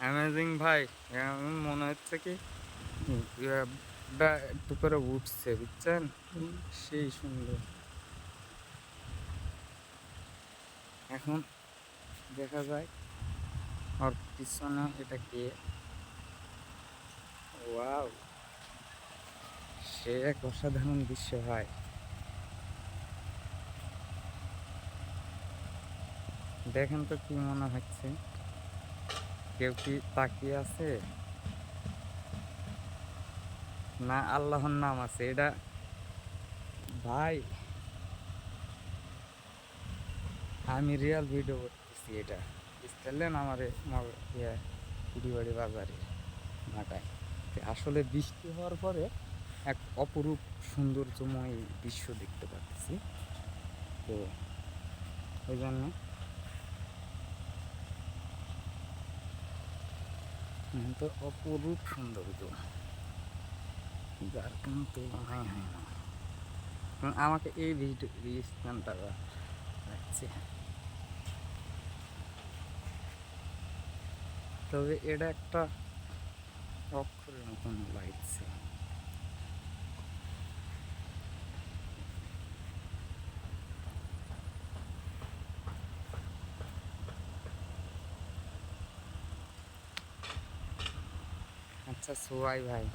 Amazing ভাই। এমন মনে হচ্ছে কি একটু করে উঠছে, বুঝছেন? সেই সুন্দর। এখন দেখা যায় ওর পিছনে এটা কে। ওয়াও, সে এক অসাধারণ দৃশ্য ভাই। দেখেন তো কি মনে হচ্ছে, কেউ কি তাকিয়ে আছে না আল্লাহর নাম আছে এটা? ভাই আমি রিয়েল ভিডিও করতেছি এটা, বুঝতেলেন? আমার কুড়িবাড়ি বাজারে ঢাকায় আসলে বৃষ্টি হওয়ার পরে এক অপরূপ সৌন্দর্যময় দৃশ্য দেখতে পাচ্ছি। তো ওই জন্য তো অপরূপ সৌন্দর্য, যার কোনো তুলনাই হয় না। আমাকে এই ভিডিও স্থানটা লাগছে, তবে এটা একটা অক্ষরের মতন লাগছে। আচ্ছা সোহাই ভাই,